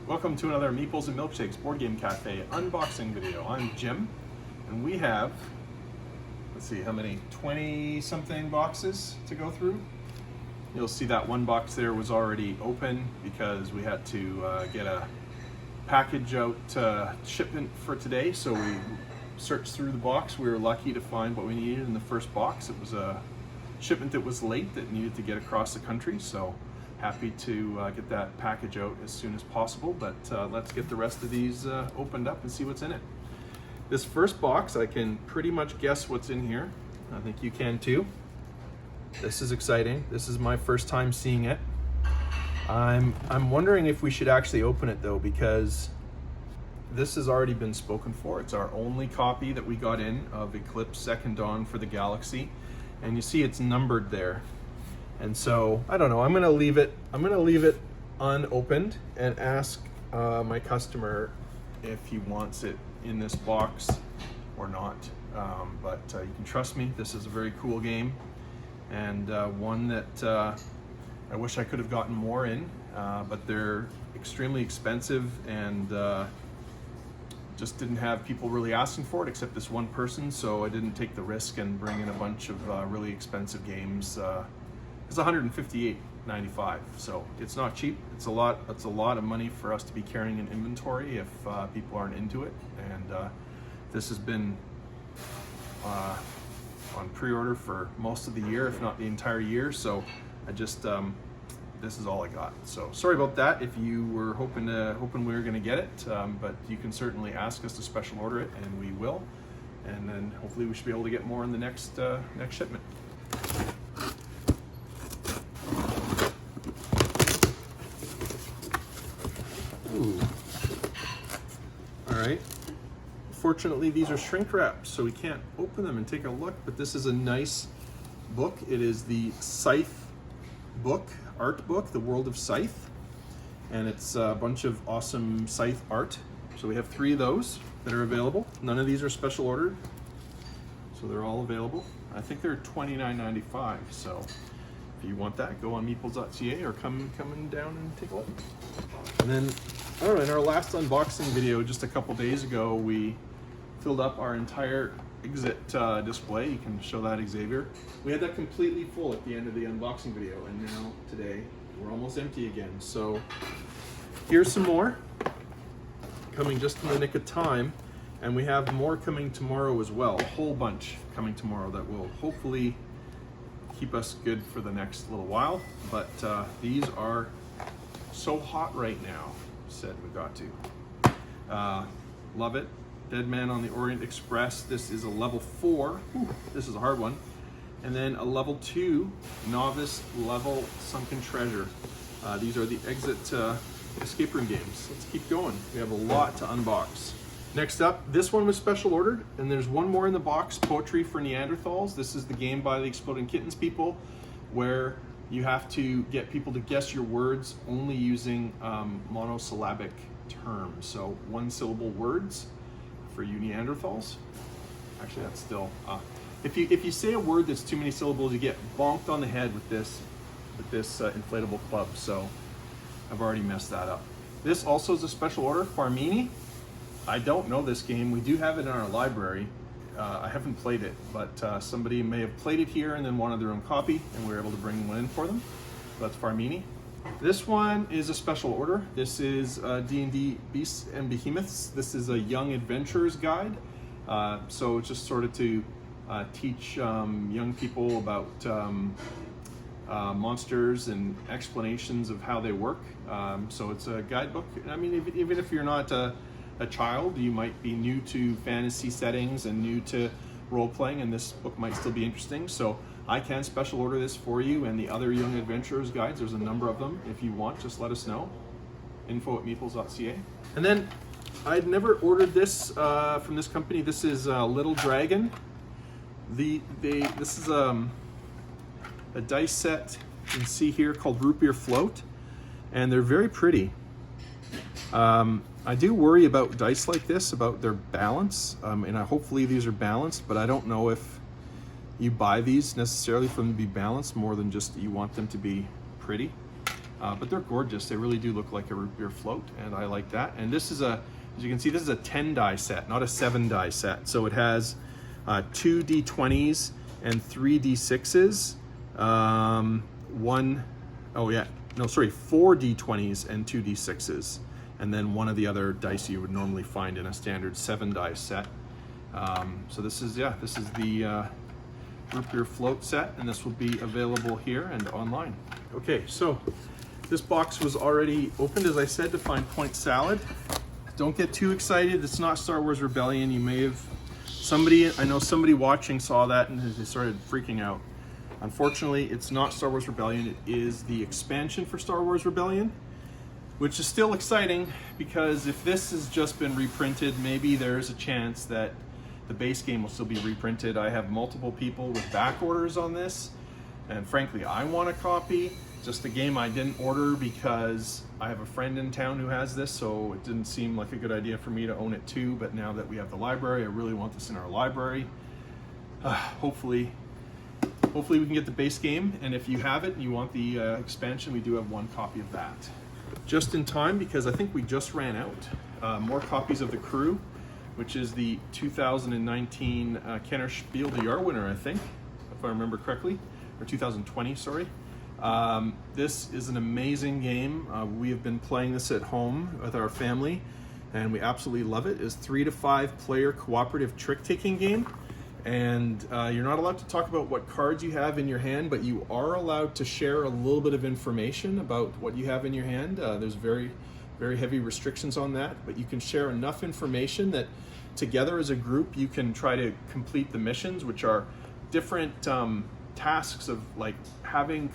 Welcome to another Meeples and Milkshakes Board Game Cafe unboxing video. I'm Jim, and we have, let's see, how many, 20-something boxes to go through. You'll see that one box there was already open because we had to get a package out shipment for today, so we searched through the box. We were lucky to find what we needed in the first box. It was a shipment that was late that needed to get across the country, so happy to get that package out as soon as possible, but let's get the rest of these opened up and see what's in it. This first box, I can pretty much guess what's in here. I think you can too. This is exciting. This is my first time seeing it. I'm wondering if we should actually open it though, because this has already been spoken for. It's our only copy that we got in of Eclipse Second Dawn for the Galaxy, and you see it's numbered there. And so, I don't know, I'm gonna leave it unopened and ask my customer if he wants it in this box or not. But you can trust me, this is a very cool game, and one that I wish I could have gotten more in, but they're extremely expensive and just didn't have people really asking for it except this one person, so I didn't take the risk and bring in a bunch of really expensive games. It's $158.95, so it's not cheap. It's a lot of money for us to be carrying in inventory if people aren't into it. And this has been on pre-order for most of the year, if not the entire year. So I just this is all I got. So sorry about that. If you were hoping we were going to get it, but you can certainly ask us to special order it, and we will. And then hopefully we should be able to get more in the next shipment. Ooh. All right. Fortunately, these are shrink wrapped, so we can't open them and take a look, but this is a nice book. It is the Scythe book, art book, The World of Scythe, and it's a bunch of awesome Scythe art. So we have 3 of those that are available. None of these are special ordered, so they're all available. I think they're $29.95, so if you want that, go on meeples.ca or come down and take a look. And then, I don't know, in our last unboxing video just a couple days ago, we filled up our entire exit display. You can show that, Xavier. We had that completely full at the end of the unboxing video, and now today we're almost empty again. So here's some more coming just in the nick of time, and we have more coming tomorrow as well. A whole bunch coming tomorrow that will hopefully keep us good for the next little while. But these are so hot right now, said we got to. Love it. Dead Man on the Orient Express. This is a level 4. Ooh, this is a hard one. And then a level 2 novice level Sunken Treasure. These are the exit escape room games. Let's keep going. We have a lot to unbox. Next up, this one was special ordered, and there's one more in the box, Poetry for Neanderthals. This is the game by the Exploding Kittens people, where you have to get people to guess your words only using monosyllabic terms. So 1-syllable words for you Neanderthals. Actually, that's still, if you say a word that's too many syllables, you get bonked on the head with this inflatable club. So I've already messed that up. This also is a special order, Farmini. I don't know this game. We do have it in our library. I haven't played it, but somebody may have played it here and then wanted their own copy, and we were able to bring one in for them. So that's Farmini. This one is a special order. This is D&D Beasts and Behemoths. This is a young adventurer's guide. So it's just sort of to teach young people about monsters and explanations of how they work. So it's a guidebook. I mean, even if you're not a child, you might be new to fantasy settings and new to role-playing, and this book might still be interesting. So I can special order this for you and the other young adventurers guides. There's a number of them. If you want, just let us know. info@meeples.ca. And then I'd never ordered this from this company. This is Little Dragon. This is a dice set you can see here called Rootbeer Float, and they're very pretty. I do worry about dice like this, about their balance, and hopefully these are balanced, but I don't know if you buy these necessarily for them to be balanced more than just you want them to be pretty. but they're gorgeous. They really do look like a root beer float, and I like that. And this is a, as you can see, this is a 10 die set, not a 7 die set. So it has 2 D20s and 3 D6s. 4 D20s and 2 D6s, and then one of the other dice you would normally find in a standard 7 die set. So this is the root beer float set, and this will be available here and online. Okay, so this box was already opened, as I said, to find Point Salad. Don't get too excited. It's not Star Wars Rebellion. You may have, I know somebody watching saw that and they started freaking out. Unfortunately, it's not Star Wars Rebellion. It is the expansion for Star Wars Rebellion, which is still exciting, because if this has just been reprinted, maybe there's a chance that the base game will still be reprinted. I have multiple people with back orders on this, and frankly, I want a copy. Just a game I didn't order because I have a friend in town who has this, so it didn't seem like a good idea for me to own it too. But now that we have the library, I really want this in our library. Hopefully we can get the base game, and if you have it and you want the expansion, we do have one copy of that. Just in time, because I think we just ran out. More copies of The Crew, which is the 2019 Kenner Spiel des Jahres winner, I think, if I remember correctly, or 2020, sorry. This is an amazing game. We have been playing this at home with our family, and we absolutely love it. It's a 3 to 5 player cooperative trick-taking game. And you're not allowed to talk about what cards you have in your hand, but you are allowed to share a little bit of information about what you have in your hand. There's very, very heavy restrictions on that, but you can share enough information that together as a group you can try to complete the missions, which are different tasks of like having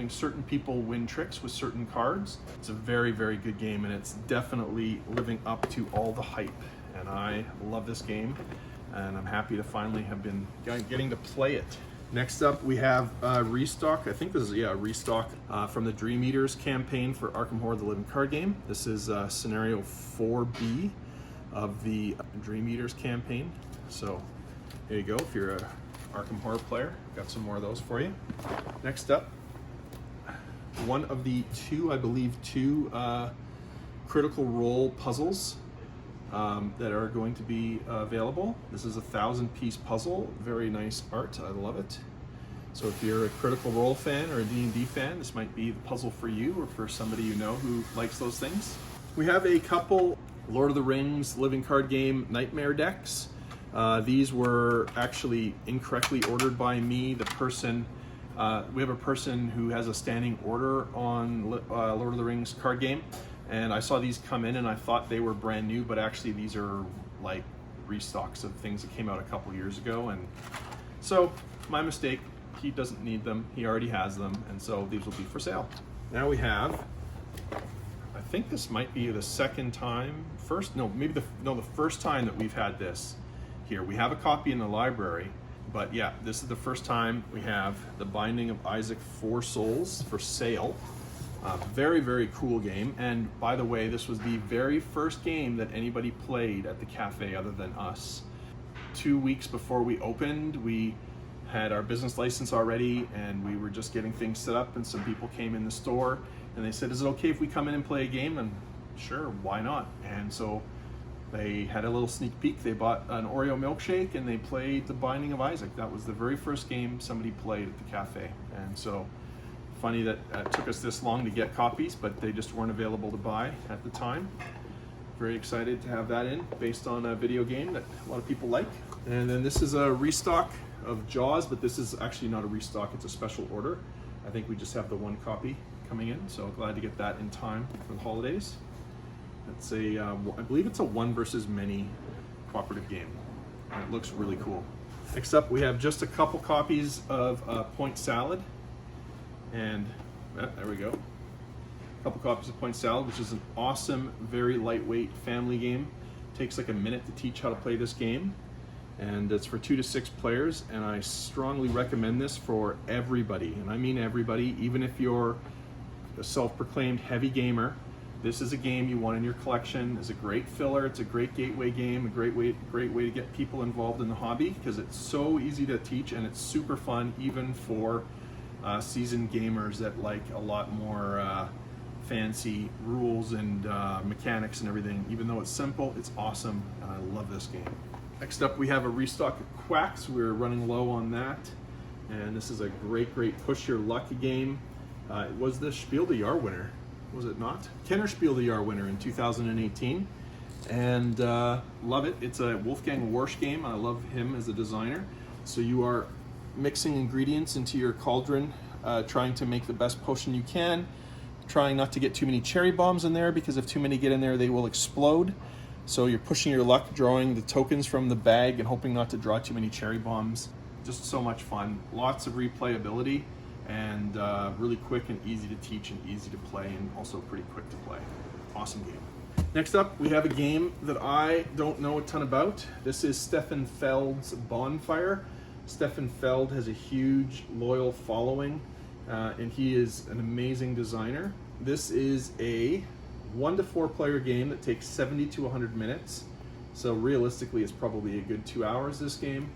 certain people win tricks with certain cards. It's a very, very good game, and it's definitely living up to all the hype, and I love this game. And I'm happy to finally have been getting to play it. Next up, we have restock. I think this is a restock from the Dream Eaters campaign for Arkham Horror: The Living Card Game. This is scenario 4B of the Dream Eaters campaign. So there you go. If you're a Arkham Horror player, got some more of those for you. Next up, one of the two Critical Role puzzles that are going to be available. This is a 1,000-piece puzzle. Very nice art. I love it. So if you're a Critical Role fan or a D&D fan, this might be the puzzle for you, or for somebody you know who likes those things. We have a couple Lord of the Rings Living Card Game Nightmare decks. These were actually incorrectly ordered by me. We have a person who has a standing order on Lord of the Rings card game, and I saw these come in and I thought they were brand new, but actually these are like restocks of things that came out a couple years ago. And so my mistake, he doesn't need them, he already has them, and so these will be for sale. Now we have, I think this might be the first time that we've had this here. We have a copy in the library, but yeah, this is the first time we have The Binding of Isaac: Four Souls for sale. Very, very cool game. And by the way, this was the very first game that anybody played at the cafe other than us. 2 weeks before we opened, we had our business license already, and we were just getting things set up, and some people came in the store and they said, is it okay if we come in and play a game? And sure, why not? And so they had a little sneak peek. They bought an Oreo milkshake and they played The Binding of Isaac. That was the very first game somebody played at the cafe. And so funny that it took us this long to get copies, but they just weren't available to buy at the time. Very excited to have that in, based on a video game that a lot of people like. And then this is a restock of Jaws, but this is actually not a restock, it's a special order. I think we just have the one copy coming in, so glad to get that in time for the holidays. It's a, I believe it's a one versus many cooperative game, and it looks really cool. Next up, we have just a couple copies of Point Salad. And there we go. A couple copies of Point Salad, which is an awesome, very lightweight family game. Takes like a minute to teach how to play this game. And it's for 2 to 6 players, and I strongly recommend this for everybody. And I mean everybody, even if you're a self-proclaimed heavy gamer, this is a game you want in your collection. It's a great filler, it's a great gateway game, a great way to get people involved in the hobby, because it's so easy to teach and it's super fun, even for seasoned gamers that like a lot more fancy rules and mechanics and everything. Even though it's simple, it's awesome, and I love this game. Next up, we have a restock of Quacks. We're running low on that, and this is a great push your luck game. It was the Spiel des Jahres winner, was it not? Kenner Spiel des Jahres winner in 2018, and love it. It's a Wolfgang Warsch game. I love him as a designer. So you are mixing ingredients into your cauldron, trying to make the best potion you can, trying not to get too many cherry bombs in there, because if too many get in there, they will explode. So you're pushing your luck, drawing the tokens from the bag and hoping not to draw too many cherry bombs. Just so much fun. Lots of replayability, and really quick and easy to teach and easy to play, and also pretty quick to play. Awesome game. Next up, we have a game that I don't know a ton about. This is Stefan Feld's Bonfire. Stefan Feld has a huge, loyal following, and he is an amazing designer. This is a 1 to 4 player game that takes 70 to 100 minutes. So realistically, it's probably a good 2 hours, this game.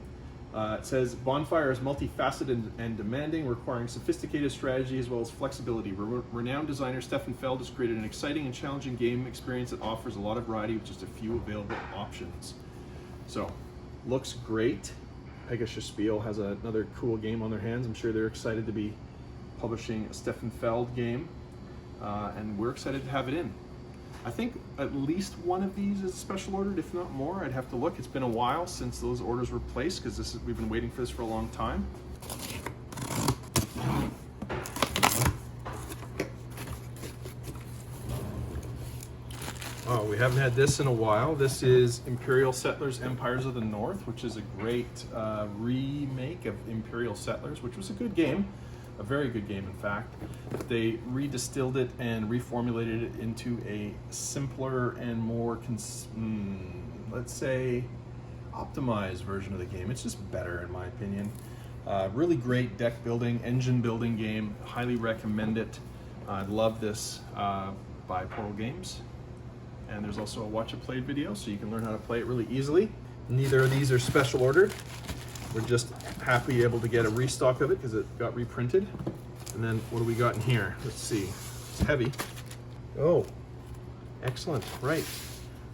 It says, Bonfire is multifaceted and demanding, requiring sophisticated strategy as well as flexibility. Renowned designer Stefan Feld has created an exciting and challenging game experience that offers a lot of variety with just a few available options. So, looks great. Pegasus Spiel has another cool game on their hands. I'm sure they're excited to be publishing a Stefan Feld game, and we're excited to have it in. I think at least one of these is special ordered, if not more. I'd have to look. It's been a while since those orders were placed, because we've been waiting for this for a long time. Oh, we haven't had this in a while. This is Imperial Settlers Empires of the North, which is a great remake of Imperial Settlers, which was a good game. A very good game, in fact. They redistilled it and reformulated it into a simpler and more, let's say, optimized version of the game. It's just better, in my opinion. Really great deck building, engine building game. Highly recommend it. I love this by Portal Games. And there's also a watch it played video, so you can learn how to play it really easily. Neither of these are special ordered. We're just happy able to get a restock of it because it got reprinted. And then what do we got in here? Let's see. It's heavy. Oh, excellent. Right.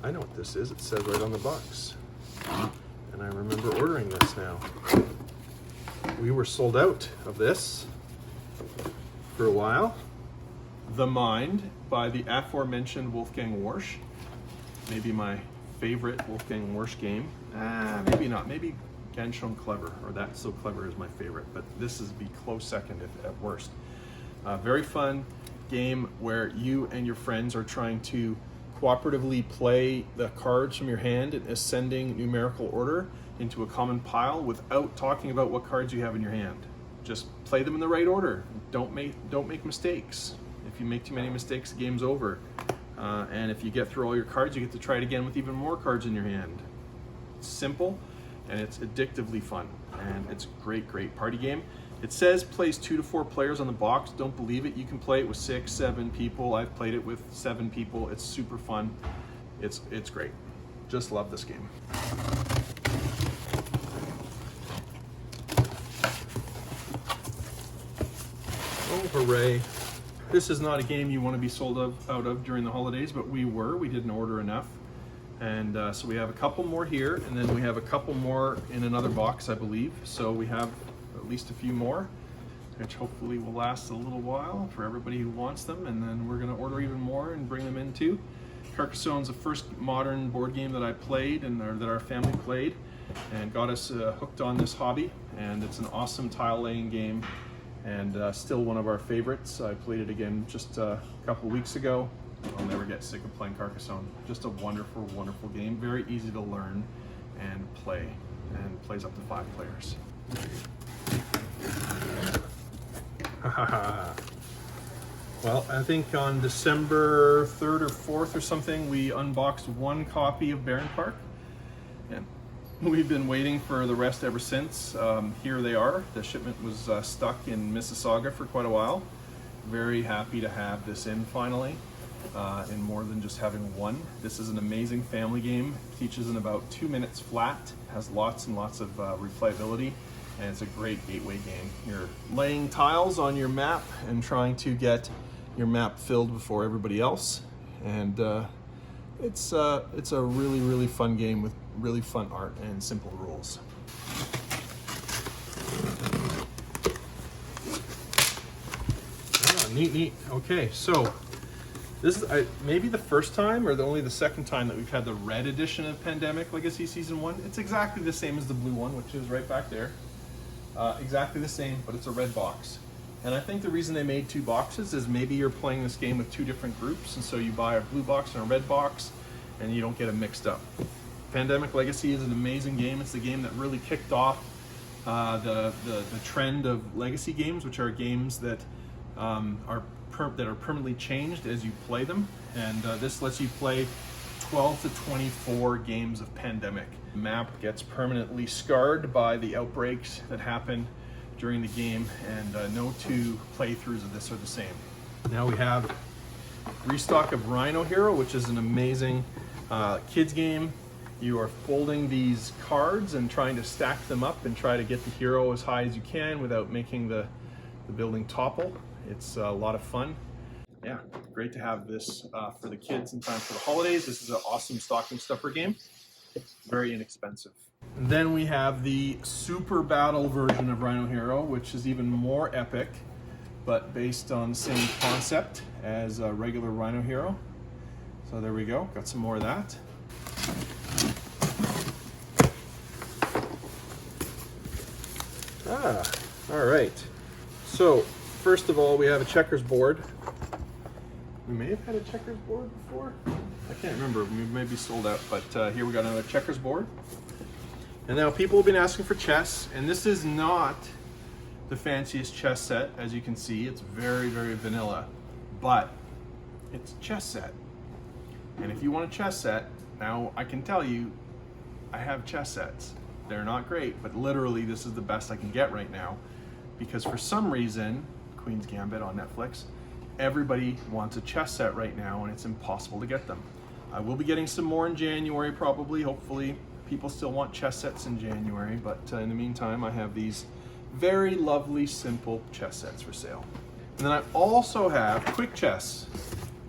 I know what this is. It says right on the box. And I remember ordering this now. We were sold out of this for a while. The Mind by the aforementioned Wolfgang Warsch. Maybe my favorite Wolfgang Warsch game. Maybe not. Maybe Ganz schön clever, or That's So Clever is my favorite, but this is the close second at worst. Very fun game where you and your friends are trying to cooperatively play the cards from your hand in ascending numerical order into a common pile without talking about what cards you have in your hand. Just play them in the right order. Don't make mistakes. If you make too many mistakes, the game's over. And if you get through all your cards, you get to try it again with even more cards in your hand. It's simple, and it's addictively fun, and it's a great party game. It says plays 2 to 4 players on the box. Don't believe it. You can play it with 6, 7 people. I've played it with 7 people. It's super fun. It's great. Just love this game. Oh, hooray. This is not a game you want to be sold out of during the holidays, but we didn't order enough. And so we have a couple more here, and then we have a couple more in another box, I believe. So we have at least a few more, which hopefully will last a little while for everybody who wants them. And then we're going to order even more and bring them in too. Carcassonne's the first modern board game that I played, and that our family played, and got us hooked on this hobby. And it's an awesome tile laying game, and still one of our favorites. I played it again just a couple weeks ago. I'll never get sick of playing Carcassonne. Just a wonderful game. Very easy to learn and play, and plays up to 5 players. Well, I think on December 3rd or 4th or something, we unboxed 1 copy of Barenpark, and we've been waiting for the rest ever since. Here they are. The shipment was stuck in Mississauga for quite a while. Very happy to have this in finally. And more than just having 1. This is an amazing family game. Teaches in about 2 minutes flat. Has lots and lots of replayability. and it's a great gateway game. You're laying tiles on your map and trying to get your map filled before everybody else, and it's a really fun game with really fun art and simple rules. Neat. Okay, so this is maybe the first time or only the second time that we've had the red edition of Pandemic Legacy Season 1. It's exactly the same as the blue one, which is right back there. Exactly the same, but it's a red box. And I think the reason they made 2 boxes is maybe you're playing this game with 2 different groups, and so you buy a blue box and a red box, and you don't get them mixed up. Pandemic Legacy is an amazing game. It's the game that really kicked off the trend of legacy games, which are games that are permanently changed as you play them, and this lets you play 12 to 24 games of Pandemic. The map gets permanently scarred by the outbreaks that happen during the game, and no 2 playthroughs of this are the same. Now we have restock of Rhino Hero, which is an amazing kids game. You are folding these cards and trying to stack them up and try to get the hero as high as you can without making the building topple. It's a lot of fun. Yeah, great to have this for the kids in time for the holidays. This is an awesome stocking stuffer game. Very inexpensive. And then we have the Super Battle version of Rhino Hero, which is even more epic, but based on the same concept as a regular Rhino Hero. So there we go, got some more of that. All right. So, first of all, we have a checkers board. We may have had a checkers board before. I can't remember. We may be sold out, but here we got another checkers board. And now people have been asking for chess, and this is not the fanciest chess set. As you can see, it's very vanilla, but it's a chess set. And if you want a chess set, now I can tell you, I have chess sets. They're not great, but literally this is the best I can get right now, because for some reason, Queen's Gambit on Netflix, everybody wants a chess set right now, and it's impossible to get them. I will be getting some more in January, probably, hopefully. People still want chess sets in January, but in the meantime, I have these very lovely, simple chess sets for sale. And then I also have Quick Chess,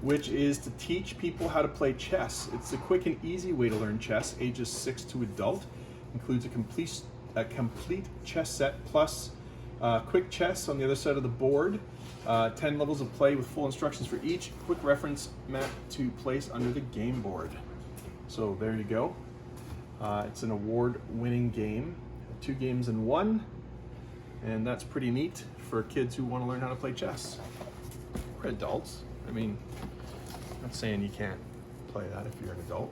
which is to teach people how to play chess. It's a quick and easy way to learn chess, ages 6 to adult. Includes a complete chess set plus quick chess on the other side of the board, 10 levels of play with full instructions for each, quick reference map to place under the game board. So there you go. It's an award-winning game, 2 games in 1, and that's pretty neat for kids who want to learn how to play chess. Or adults. I mean, I'm not saying you can't play that if you're an adult.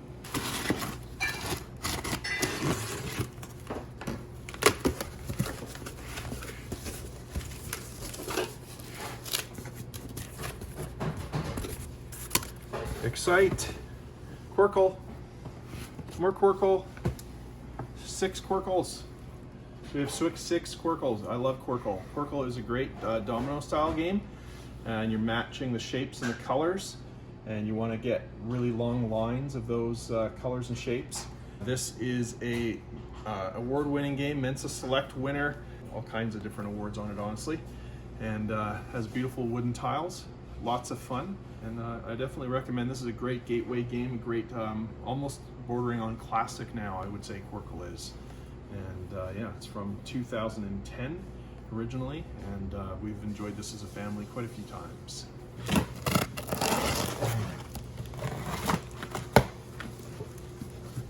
Excite, Qwirkle, more Qwirkle, 6 Qwirkles. We have 6 Qwirkles. I love Qwirkle. Qwirkle is a great domino style game, and you're matching the shapes and the colors, and you want to get really long lines of those colors and shapes. This is a award-winning game, Mensa Select winner, all kinds of different awards on it, honestly, and has beautiful wooden tiles, lots of fun. And I definitely recommend. This is a great gateway game, a great, almost bordering on classic now, I would say Qwirkle is. And yeah, it's from 2010 originally, and we've enjoyed this as a family quite a few times.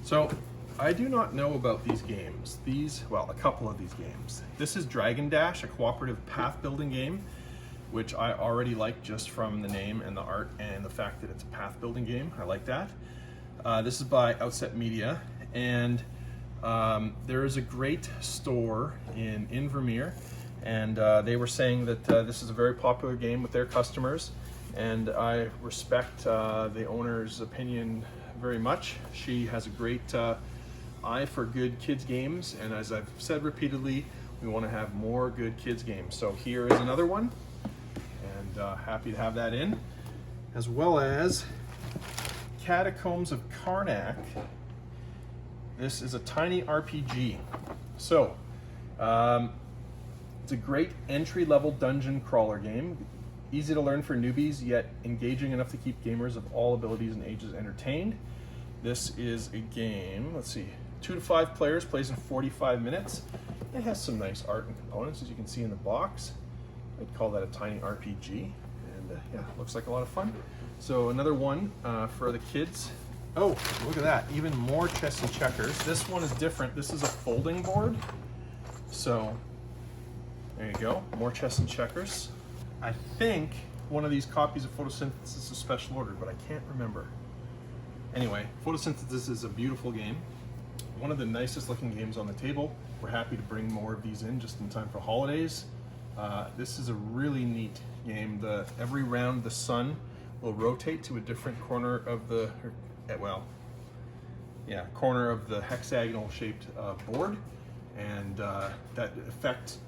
So, I do not know about these games. Well, a couple of these games. This is Dragon Dash, a cooperative path building game, which I already like just from the name and the art and the fact that it's a path building game. I like that. This is by Outset Media, and there is a great store in Invermere, and they were saying that this is a very popular game with their customers, and I respect the owner's opinion very much. She has a great eye for good kids games, and as I've said repeatedly, we want to have more good kids games. So here is another one. Happy to have that in, as well as Catacombs of Karak. This is a tiny RPG. So It's a great entry-level dungeon crawler game. Easy to learn for newbies, yet engaging enough to keep gamers of all abilities and ages entertained. This is a game, let's see, 2 to 5 players, plays in 45 minutes. It has some nice art and components, as you can see in the box. I'd call that a tiny RPG, and yeah, looks like a lot of fun. So another one for the kids. Oh, look at that, even more chess and checkers. This one is different. This is a folding board. So there you go, more chess and checkers. I think one of these copies of Photosynthesis is special ordered, but I can't remember. Anyway, Photosynthesis is a beautiful game. One of the nicest looking games on the table. We're happy to bring more of these in just in time for holidays. This is a really neat game. Every round the sun will rotate to a different corner of the, corner of the hexagonal shaped board, and that affects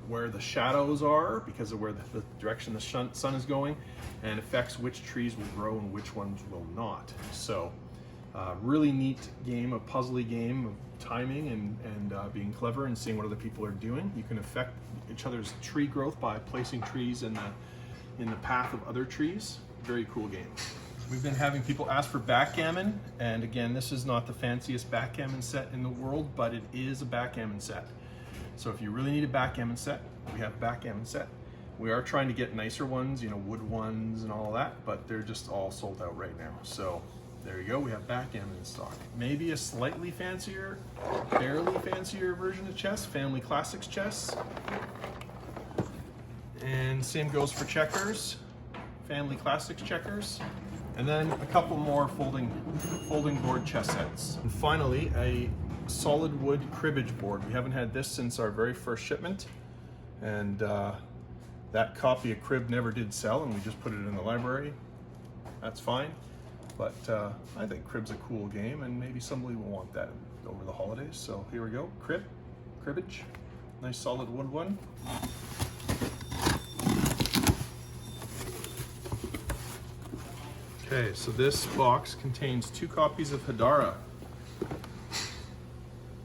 where the shadows are because of where the direction the sun is going, and affects which trees will grow and which ones will not. So really neat game, a puzzly game of timing and being clever and seeing what other people are doing. You can affect each other's tree growth by placing trees in the path of other trees. Very cool game. We've been having people ask for backgammon, and again, this is not the fanciest backgammon set in the world, but it is a backgammon set. So if you really need a backgammon set, we have a backgammon set. We are trying to get nicer ones, you know, wood ones and all that, but they're just all sold out right now. So there you go, we have backgammon in stock. Maybe a slightly fancier, barely fancier version of chess, Family Classics chess. And same goes for checkers, Family Classics checkers. And then a couple more folding board chess sets. And finally, a solid wood cribbage board. We haven't had this since our very first shipment, and that copy of Crib never did sell, and we just put it in the library. That's fine, but I think Crib's a cool game, and maybe somebody will want that over the holidays. So here we go, cribbage, nice solid wood one. Okay, so this box contains 2 copies of Hadara.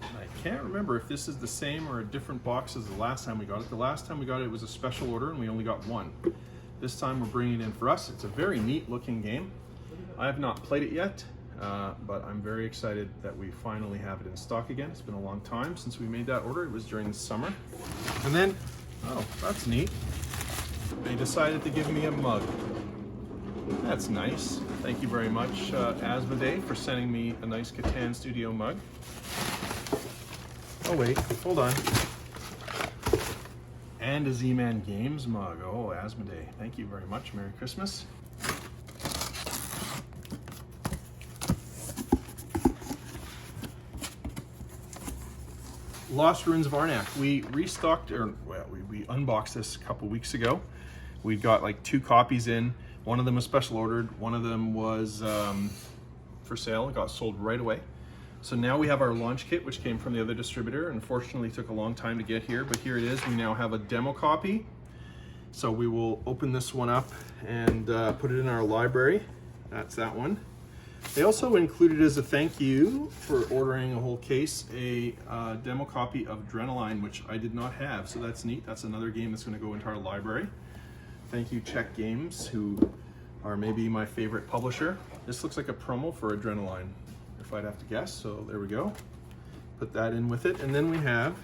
I can't remember if this is the same or a different box as the last time we got it. The last time we got it, it was a special order and we only got 1. This time we're bringing it in for us. It's a very neat looking game. I have not played it yet, but I'm very excited that we finally have it in stock again. It's been a long time since we made that order. It was during the summer. And then, oh, that's neat. They decided to give me a mug. That's nice. Thank you very much, Asmodee, for sending me a nice Catan Studio mug. Oh wait, hold on. And a Z-Man Games mug. Oh, Asmodee, thank you very much. Merry Christmas. Lost Ruins of Arnak. We restocked, or well, we unboxed this a couple weeks ago. We got like 2 copies in. One of them was special ordered, one of them was for sale. It got sold right away. So now we have our launch kit, which came from the other distributor. Unfortunately, it took a long time to get here, but here it is. We now have a demo copy. So we will open this one up and put it in our library. That's that one. They also included as a thank you for ordering a whole case, a demo copy of Adrenaline, which I did not have. So that's neat. That's another game that's going to go into our library. Thank you, Czech Games, who are maybe my favorite publisher. This looks like a promo for Adrenaline, if I'd have to guess. So there we go. Put that in with it. And then we have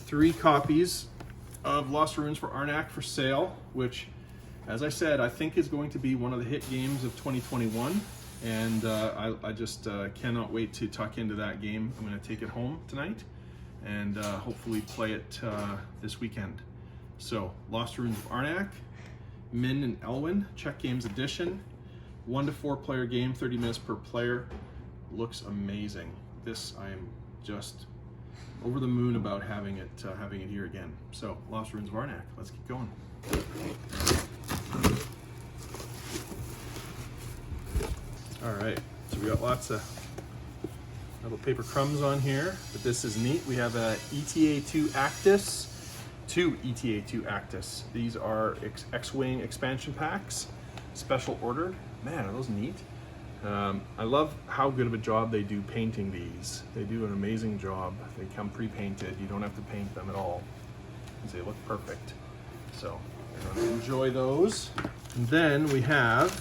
3 copies of Lost Ruins for Arnak for sale, which, as I said, I think is going to be one of the hit games of 2021. And I just cannot wait to tuck into that game. I'm going to take it home tonight and hopefully play it this weekend. So, Lost Ruins of Arnak, Min and Elwyn, Czech Games Edition, 1 to 4 player game, 30 minutes per player. Looks amazing. This, I am just over the moon about having it here again. So, Lost Ruins of Arnak, let's keep going. All right, so we got lots of little paper crumbs on here, but this is neat. We have a ETA2 Actis. 2 ETA2 Actis. These are X-Wing expansion packs, special ordered. Man, are those neat. I love how good of a job they do painting these. They do an amazing job. They come pre-painted. You don't have to paint them at all, because they look perfect. So I'm going to enjoy those. And then we have,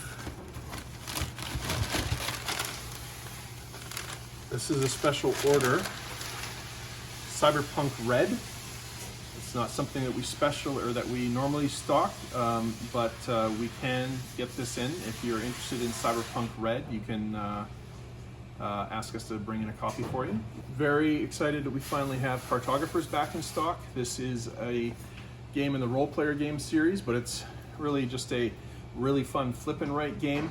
this is a special order, Cyberpunk Red. It's not something that we normally stock, but we can get this in. If you're interested in Cyberpunk Red, you can ask us to bring in a copy for you. Very excited that we finally have Cartographers back in stock. This is a game in the role player game series, but it's really just a really fun flip and write game.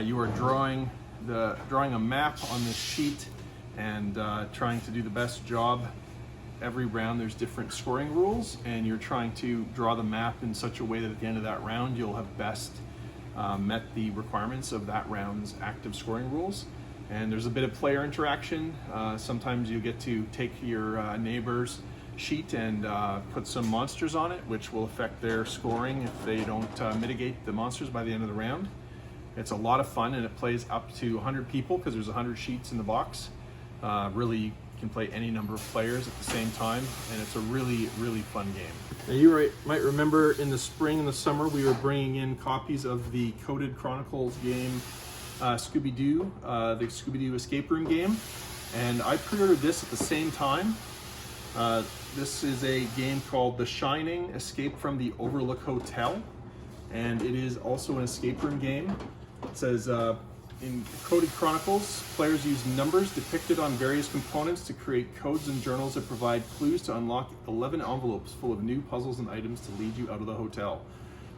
You are drawing a map on this sheet and trying to do the best job. Every round there's different scoring rules, and you're trying to draw the map in such a way that at the end of that round you'll have best met the requirements of that round's active scoring rules. And there's a bit of player interaction. Sometimes you get to take your neighbor's sheet and put some monsters on it, which will affect their scoring if they don't mitigate the monsters by the end of the round. It's a lot of fun, and it plays up to 100 people because there's 100 sheets in the box. Really, you can play any number of players at the same time, and it's a really, really fun game. Now you might remember in the spring and the summer we were bringing in copies of the Coded Chronicles game Scooby-Doo, the Scooby-Doo escape room game, and I pre-ordered this at the same time. This is a game called The Shining: Escape from the Overlook Hotel, and it is also an escape room game. It says, in Coded Chronicles, players use numbers depicted on various components to create codes and journals that provide clues to unlock 11 envelopes full of new puzzles and items to lead you out of the hotel.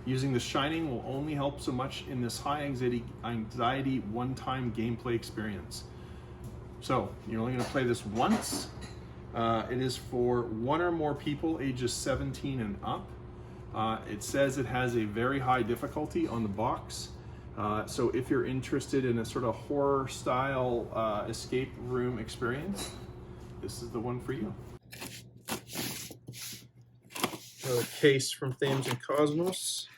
Using The Shining will only help so much in this high anxiety one-time gameplay experience. So, you're only going to play this once. It is for one or more people ages 17 and up. It says it has a very high difficulty on the box. So if you're interested in a sort of horror style escape room experience, this is the one for you. Another case from Thames and Cosmos.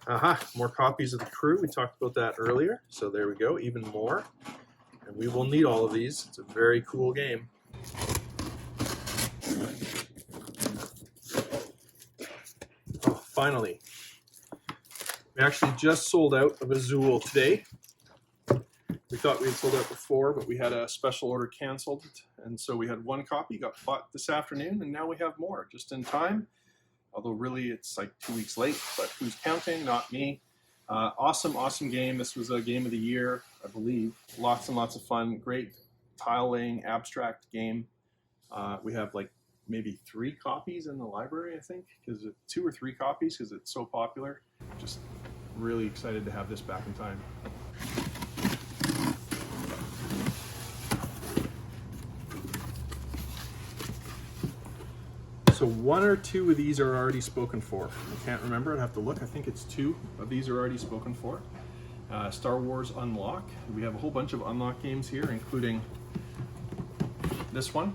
Aha, more copies of The Crew. We talked about that earlier. So there we go, even more. And we will need all of these. It's a very cool game. Oh, finally. We actually just sold out of Azul today. We thought we had sold out before, but we had a special order canceled. And so we had one copy, got bought this afternoon, and now we have more just in time. Although really it's like 2 weeks late, but who's counting? Not me. Awesome, awesome game. This was a game of the year, I believe. Lots and lots of fun. Great tile laying, abstract game. We have like maybe 3 copies in the library, I think, because 2 or 3 copies because it's so popular. Just really excited to have this back in time. So 1 or 2 of these are already spoken for. I can't remember, I'd have to look. I think it's 2 of these are already spoken for. Star Wars Unlock. We have a whole bunch of Unlock games here, including this one.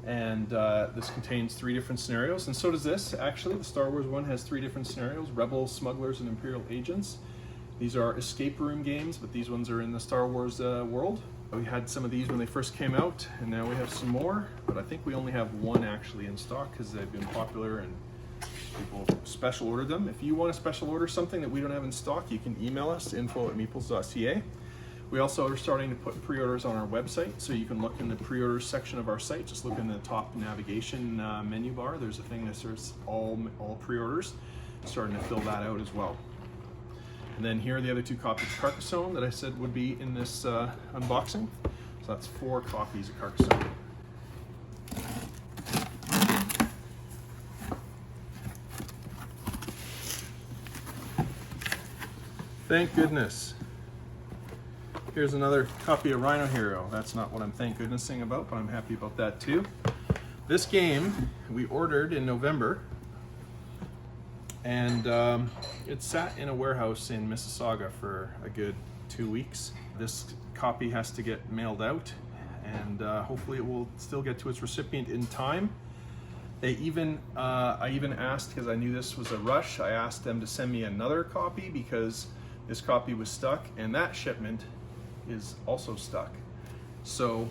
And this contains 3 different scenarios, and so does this. Actually, the Star Wars one has 3 different scenarios: Rebels, Smugglers, and Imperial Agents. These are escape room games, but these ones are in the Star Wars world. We had some of these when they first came out, and now we have some more, but I think we only have 1 actually in stock because they've been popular and people special ordered them. If you want to special order something that we don't have in stock, you can email us, info@meeples.ca. We also are starting to put pre-orders on our website, so you can look in the pre-orders section of our site. Just look in the top navigation menu bar. There's a thing that says all pre-orders. Starting to fill that out as well. And then here are the other 2 copies of Carcassonne that I said would be in this unboxing. So that's 4 copies of Carcassonne. Thank goodness. Here's another copy of Rhino Hero. That's not what I'm thank goodnessing about, but I'm happy about that too. This game we ordered in November, and it sat in a warehouse in Mississauga for a good 2 weeks. This copy has to get mailed out, and hopefully it will still get to its recipient in time. I even asked, because I knew this was a rush, I asked them to send me another copy because This copy was stuck, and that shipment is also stuck. So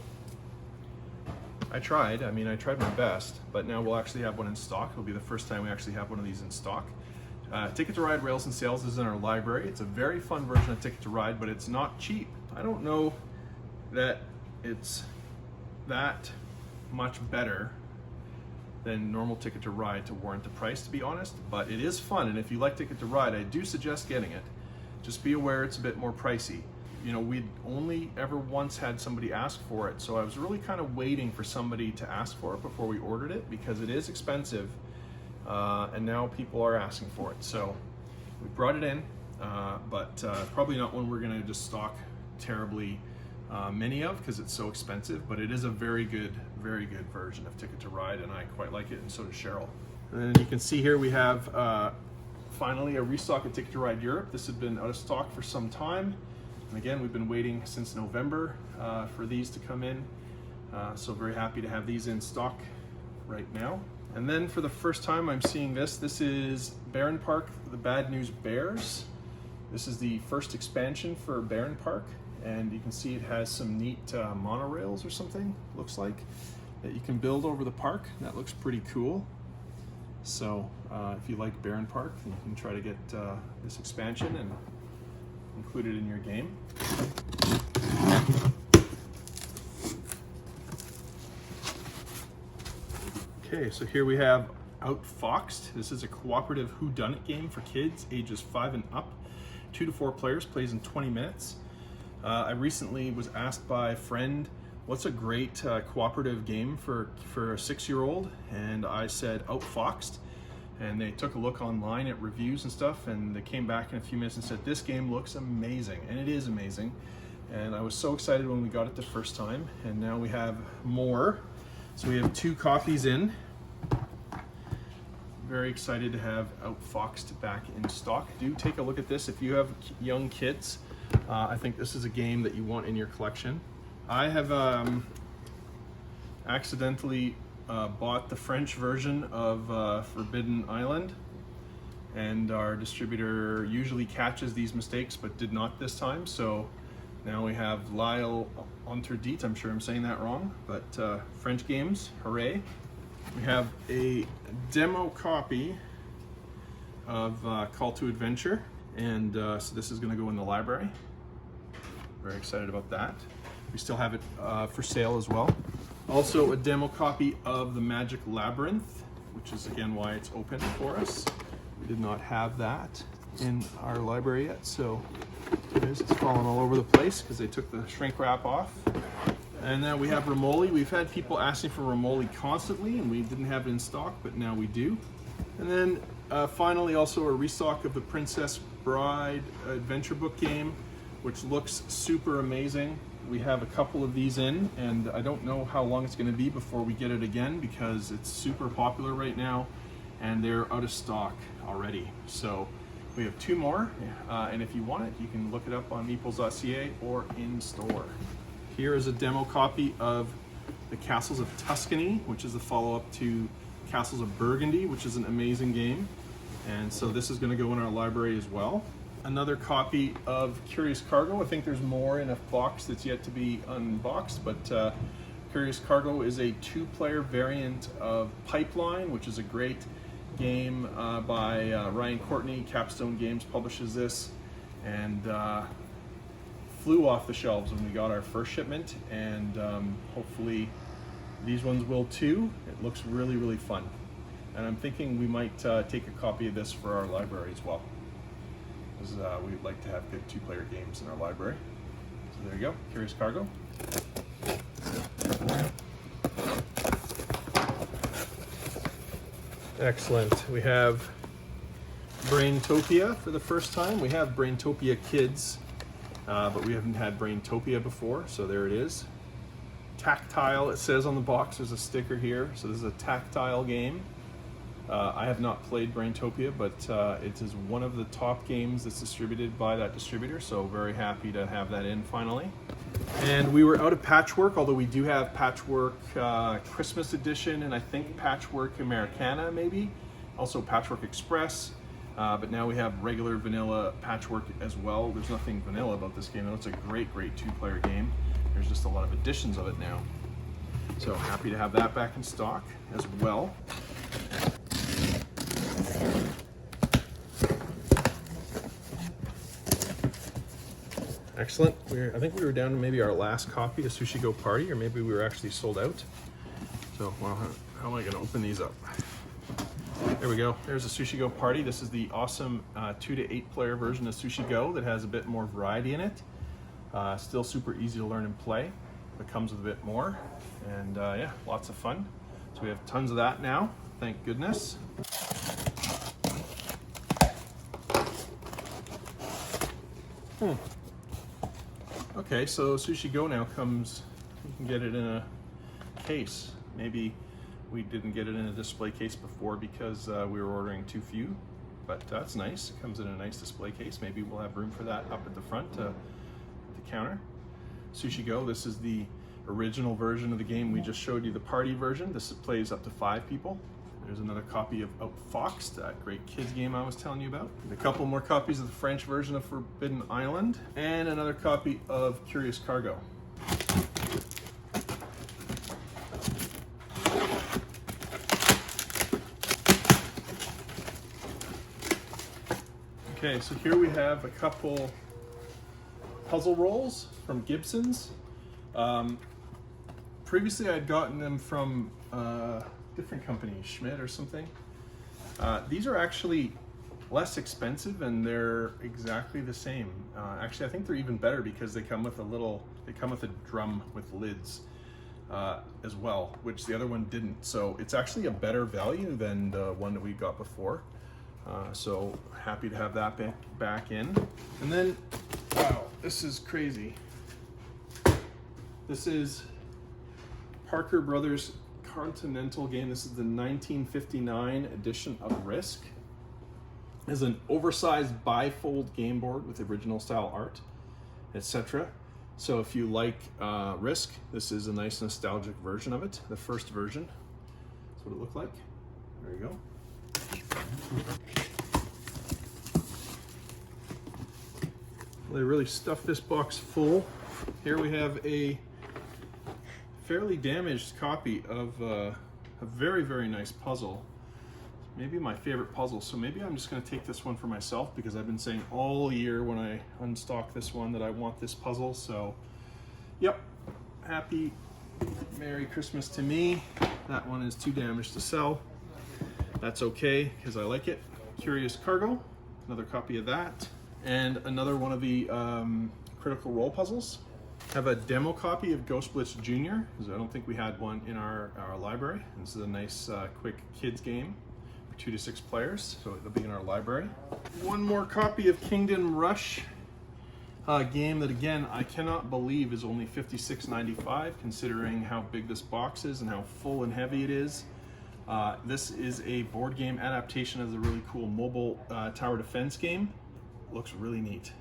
I tried my best, but now we'll actually have one in stock. It'll be the first time we actually have one of these in stock. Ticket to Ride Rails and Sails is in our library. It's a very fun version of Ticket to Ride, but it's not cheap. I don't know that it's that much better than normal Ticket to Ride to warrant the price, to be honest, but it is fun, and if you like Ticket to Ride, I do suggest getting it. Just be aware it's a bit more pricey. You know, we'd only ever once had somebody ask for it, so I was really kind of waiting for somebody to ask for it before we ordered it, because it is expensive, and now people are asking for it. So we brought it in, but probably not one we're gonna just stock terribly many of, because it's so expensive, but it is a very good version of Ticket to Ride, and I quite like it, and so does Cheryl. And then you can see here we have finally a restock of Ticket to Ride Europe. This had been out of stock for some time. And again, we've been waiting since November for these to come in. So very happy to have these in stock right now. And then for the first time I'm seeing this. This is Barenpark, The Bad News Bears. This is the first expansion for Barenpark. And you can see it has some neat monorails or something, looks like, that you can build over the park. That looks pretty cool. So if you like Barenpark, then you can try to get this expansion and include it in your game. Okay, so here we have Outfoxed. This is a cooperative whodunit game for kids ages 5 and up. 2 to 4 players, plays in 20 minutes. I recently was asked by a friend, what's a great cooperative game for a 6-year-old? And I said Outfoxed. And they took a look online at reviews and stuff, and they came back in a few minutes and said, this game looks amazing, and it is amazing. And I was so excited when we got it the first time, and now we have more. So we have 2 copies in. Very excited to have Outfoxed back in stock. Do take a look at this if you have young kids. I think this is a game that you want in your collection. I have accidentally bought the French version of Forbidden Island, and our distributor usually catches these mistakes but did not this time, so now we have Lyle Interdit, I'm sure I'm saying that wrong, but French games, hooray. We have a demo copy of Call to Adventure, and so this is going to go in the library. Very excited about that. We still have it for sale as well. Also a demo copy of the Magic Labyrinth, which is again why it's open for us. We did not have that in our library yet, so it's fallen all over the place because they took the shrink wrap off. And then we have Rummoli. We've had people asking for Rummoli constantly, and we didn't have it in stock, but now we do. And then finally also a restock of the Princess Bride adventure book game, which looks super amazing. We have a couple of these in, and I don't know how long it's going to be before we get it again, because it's super popular right now and they're out of stock already. So we have 2 more, and if you want it, you can look it up on meeples.ca or in store. Here is a demo copy of the Castles of Tuscany, which is the follow-up to Castles of Burgundy, which is an amazing game. And so this is going to go in our library as well. Another copy of Curious Cargo. I think there's more in a box that's yet to be unboxed, but Curious Cargo is a 2-player variant of Pipeline, which is a great game by Ryan Courtney. Capstone Games publishes this, and flew off the shelves when we got our first shipment, and hopefully these ones will too. It looks really, really fun. And I'm thinking we might take a copy of this for our library as well, because we'd like to have good 2-player games in our library. So there you go, Curious Cargo. Excellent. We have Braintopia for the first time. We have Braintopia Kids, but we haven't had Braintopia before, so there it is. Tactile, it says on the box, there's a sticker here, so this is a tactile game. I have not played Braintopia, but it is one of the top games that's distributed by that distributor, so very happy to have that in finally. And we were out of Patchwork, although we do have Patchwork Christmas Edition, and I think Patchwork Americana maybe, also Patchwork Express. But now we have regular vanilla patchwork as well. There's nothing vanilla about this game, though. It's a great, great 2-player game. There's just a lot of editions of it now. So happy to have that back in stock as well. Excellent. I think we were down to maybe our last copy of Sushi Go Party, or maybe we were actually sold out. So, well, how am I going to open these up? There we go. There's a Sushi Go Party. This is the awesome 2 to 8 player version of Sushi Go that has a bit more variety in it. Still super easy to learn and play, but comes with a bit more. And yeah, lots of fun. So we have tons of that now, thank goodness. Okay, so Sushi Go now comes, you can get it in a case. Maybe we didn't get it in a display case before because we were ordering too few, but that's nice. It comes in a nice display case. Maybe we'll have room for that up at the front, at the counter. Sushi Go, this is the original version of the game. We just showed you the party version. This plays up to 5 people. There's another copy of Outfoxed, that great kids game I was telling you about. A couple more copies of the French version of Forbidden Island, and another copy of Curious Cargo. Okay, so here we have a couple puzzle rolls from Gibson's. Previously I'd gotten them from different company, Schmidt or something. These are actually less expensive and they're exactly the same. Actually, I think they're even better because they come with a drum with lids as well, which the other one didn't. So it's actually a better value than the one that we got before. So happy to have that back in. And then, wow, this is crazy. This is Parker Brothers Continental game. This is the 1959 edition of Risk. It's an oversized bifold game board with original style art, etc. So if you like Risk, this is a nice nostalgic version of it. The first version. That's what it looked like. There you go. They really stuffed this box full. Here we have a fairly damaged copy of a very, very nice puzzle. Maybe my favorite puzzle, so maybe I'm just going to take this one for myself because I've been saying all year when I unstock this one that I want this puzzle. So, yep, happy Merry Christmas to me. That one is too damaged to sell. That's okay because I like it. Curious Cargo, another copy of that, and another one of the Critical Role puzzles. Have a demo copy of Ghost Blitz Jr. because I don't think we had one in our library. This is a nice quick kids game for 2 to 6 players, so it'll be in our library. One more copy of Kingdom Rush, a game that again I cannot believe is only $56.95 considering how big this box is and how full and heavy it is. This is a board game adaptation of the really cool mobile tower defense game. Looks really neat.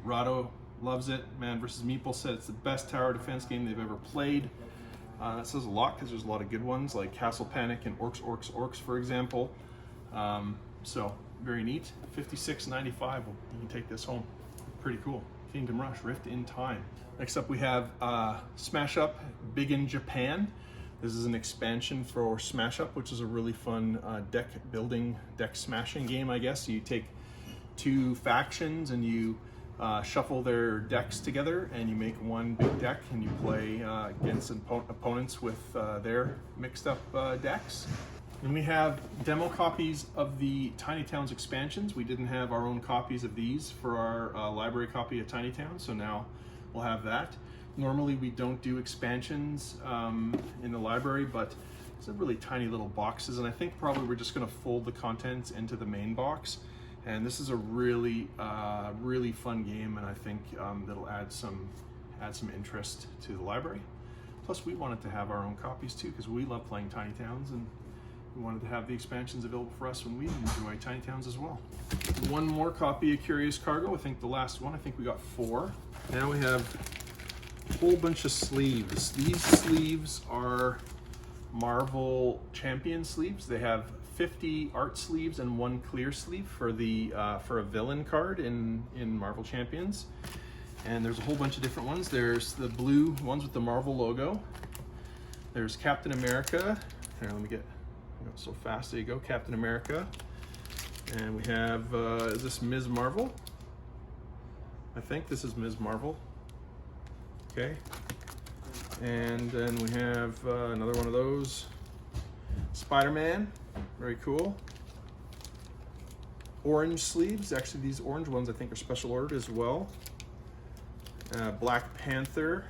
Rado loves it. Man vs. Meeple said it's the best tower defense game they've ever played. That says a lot because there's a lot of good ones like Castle Panic and Orcs, for example. So very neat. $56.95. You can take this home. Pretty cool. Kingdom Rush, Rift in Time. Next up we have Smash Up Big in Japan. This is an expansion for Smash Up, which is a really fun deck building, deck smashing game, I guess. So you take 2 factions and you shuffle their decks together and you make one big deck and you play against opponents with their mixed up decks. And we have demo copies of the Tiny Towns expansions. We didn't have our own copies of these for our library copy of Tiny Towns, so now we'll have that. Normally we don't do expansions in the library, but it's a really tiny little boxes, and I think probably we're just going to fold the contents into the main box. And this is a really, really fun game, and I think that'll add some interest to the library. Plus, we wanted to have our own copies too, because we love playing Tiny Towns, and we wanted to have the expansions available for us when we enjoy Tiny Towns as well. One more copy of Curious Cargo. I think the last one. I think we got 4. Now we have a whole bunch of sleeves. These sleeves are Marvel Champion sleeves. They have 50 art sleeves and 1 clear sleeve for the for a villain card in Marvel Champions. And there's a whole bunch of different ones. There's the blue ones with the Marvel logo. There's Captain America. Here, let me get so fast. There you go, Captain America. And we have, is this Ms. Marvel? I think this is Ms. Marvel. Okay. And then we have another one of those. Spider-Man, very cool. Orange sleeves, actually these orange ones I think are special ordered as well. Black Panther,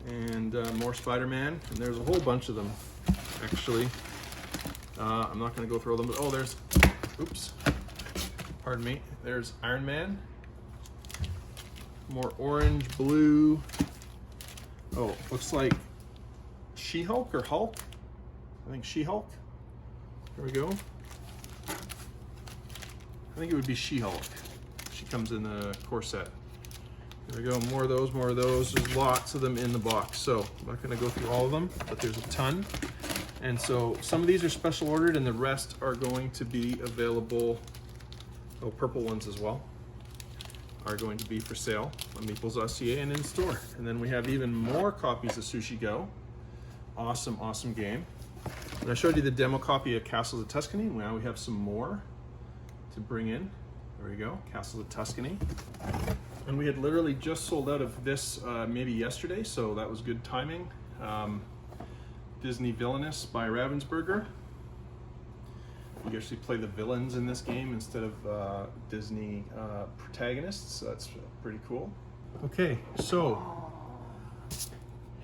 and more Spider-Man, and there's a whole bunch of them, actually. I'm not going to go through all them, but oh, there's, oops, pardon me, there's Iron Man, more orange, blue, oh, looks like She-Hulk or Hulk, I think She-Hulk, there we go. I think it would be She-Hulk. She comes in the core set. There we go, more of those, more of those. There's lots of them in the box. So I'm not gonna go through all of them, but there's a ton. And so some of these are special ordered and the rest are going to be available, oh, purple ones as well, are going to be for sale on Meeples.ca and in store. And then we have even more copies of Sushi Go. Awesome, awesome game. And I showed you the demo copy of Castles of Tuscany. Now we have some more to bring in. There we go, Castles of Tuscany. And we had literally just sold out of this maybe yesterday, so that was good timing. Disney Villainous by Ravensburger. You actually play the villains in this game instead of Disney protagonists, so that's pretty cool. Okay, so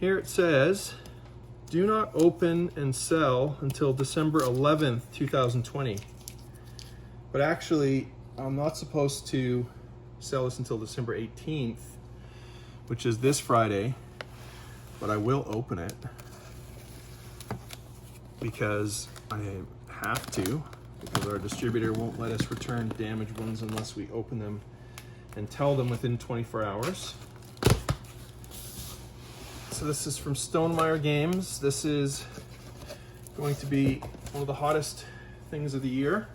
here it says, do not open and sell until December 11th, 2020. But actually, I'm not supposed to sell this until December 18th, which is this Friday, but I will open it because I have to, because our distributor won't let us return damaged ones unless we open them and tell them within 24 hours. So this is from Stonemaier Games. This is going to be one of the hottest things of the year.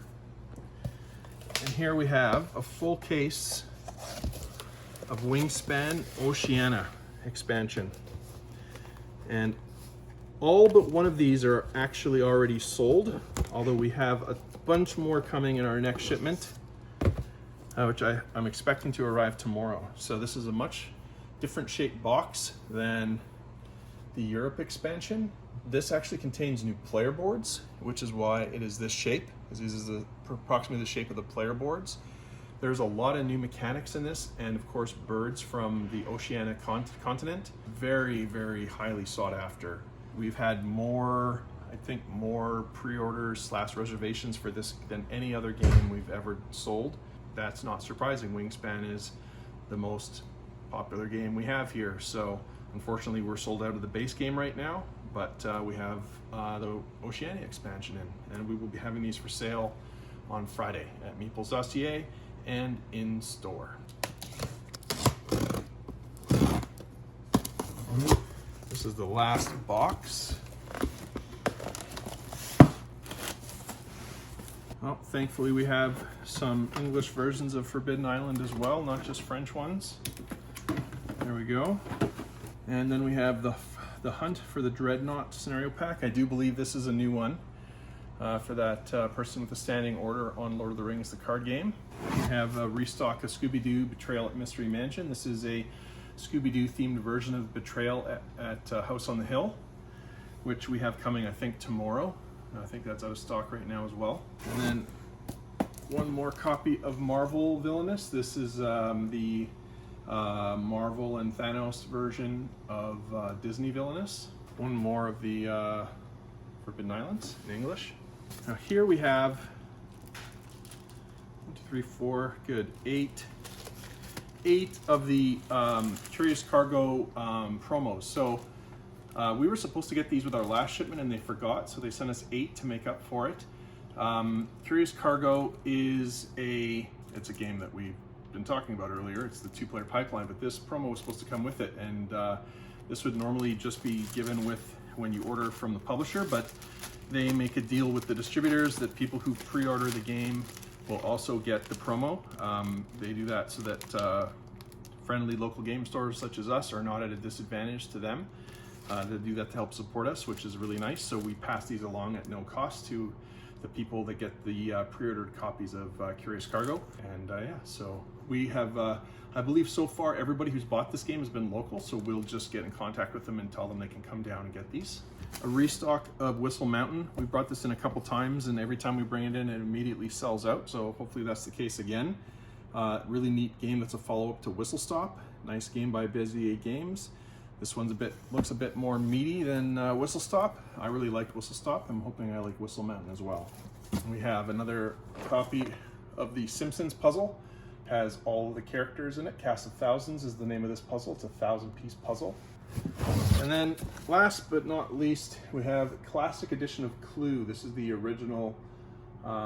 And here we have a full case of Wingspan Oceania expansion. And all but one of these are actually already sold, although we have a bunch more coming in our next shipment, which I'm expecting to arrive tomorrow. So this is a much different shaped box than the Europe expansion. This actually contains new player boards, which is why it is this shape, because this is approximately the shape of the player boards. There's a lot of new mechanics in this, and of course birds from the Oceania continent. Very, very highly sought after. We've had more, I think, more pre-orders / reservations for this than any other game we've ever sold. That's not surprising. Wingspan is the most popular game we have here. So unfortunately we're sold out of the base game right now, but we have the Oceania expansion in, and we will be having these for sale on Friday at Meeples.ca and in store. This is the last box. Well, thankfully we have some English versions of Forbidden Island as well, not just French ones. There we go. And then we have the Hunt for the Dreadnought scenario pack. I do believe this is a new one for that person with a standing order on Lord of the Rings, the card game. We have a restock of Scooby-Doo Betrayal at Mystery Mansion. This is a Scooby-Doo themed version of Betrayal at House on the Hill, which we have coming, I think, tomorrow. I think that's out of stock right now as well. And then one more copy of Marvel Villainous. This is the Marvel and Thanos version of Disney Villainous. One more of the Forbidden Islands in English. Now here we have 1, 2, 3, 4, good, 8 of the Curious Cargo promos. So we were supposed to get these with our last shipment and they forgot, so they sent us 8 to make up for it. Curious Cargo is it's a game that we've been talking about earlier. It's the 2-player pipeline, but this promo was supposed to come with it, and this would normally just be given with when you order from the publisher, but they make a deal with the distributors that people who pre-order the game will also get the promo. They do that so that friendly local game stores such as us are not at a disadvantage to them. They do that to help support us, which is really nice. So we pass these along at no cost to the people that get the pre-ordered copies of Curious Cargo. And yeah, so we have, I believe so far everybody who's bought this game has been local, so we'll just get in contact with them and tell them they can come down and get these. A restock of Whistle Mountain. We brought this in a couple times, and every time we bring it in, it immediately sells out, so hopefully that's the case again. Really neat game that's a follow-up to Whistle Stop. Nice game by Bezier Games. This one's looks a bit more meaty than Whistle Stop. I really liked Whistle Stop. I'm hoping I like Whistle Mountain as well. We have another copy of the Simpsons puzzle. Has all of the characters in it. Cast of Thousands is the name of this puzzle. It's a 1,000-piece puzzle. And then last but not least, we have classic edition of Clue. This is the original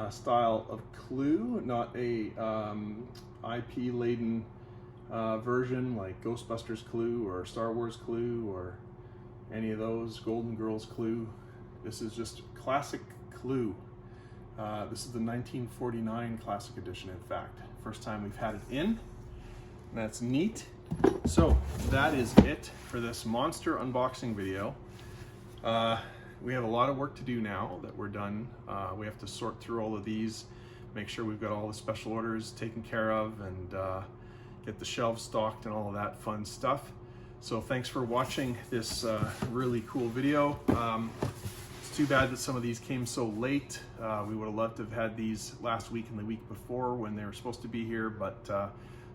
style of Clue, not a IP-laden version like Ghostbusters Clue or Star Wars Clue or any of those, Golden Girls Clue. This is just classic Clue. This is the 1949 classic edition, in fact. First time we've had it in. That's neat. So that is it for this monster unboxing video. We have a lot of work to do now that we're done. We have to sort through all of these, make sure we've got all the special orders taken care of, and get the shelves stocked and all of that fun stuff. So thanks for watching this really cool video. It's too bad that some of these came so late. We would have loved to have had these last week and the week before when they were supposed to be here, but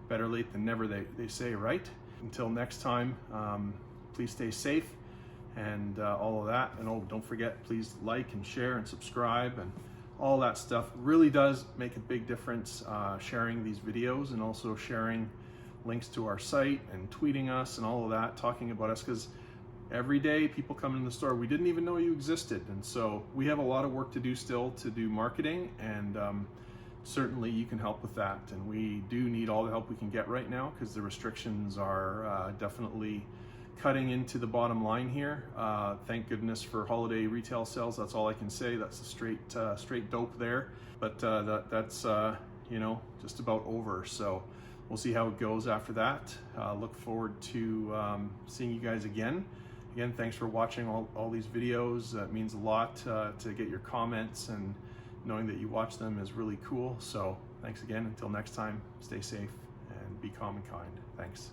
better late than never, they say, right? Until next time, please stay safe and all of that. And oh, don't forget, please like and share and subscribe, and all that stuff really does make a big difference. Sharing these videos and also sharing links to our site and tweeting us and all of that, talking about us, because every day people come in the store, we didn't even know you existed. And so we have a lot of work to do still to do marketing, and certainly you can help with that. And we do need all the help we can get right now, because the restrictions are definitely cutting into the bottom line here. Thank goodness for holiday retail sales. That's all I can say. That's a straight dope there. But that's you know, just about over. So we'll see how it goes after that. Look forward to seeing you guys again. Again, thanks for watching all these videos. It means a lot to get your comments, and knowing that you watch them is really cool. So thanks again. Until next time, stay safe and be calm and kind. Thanks.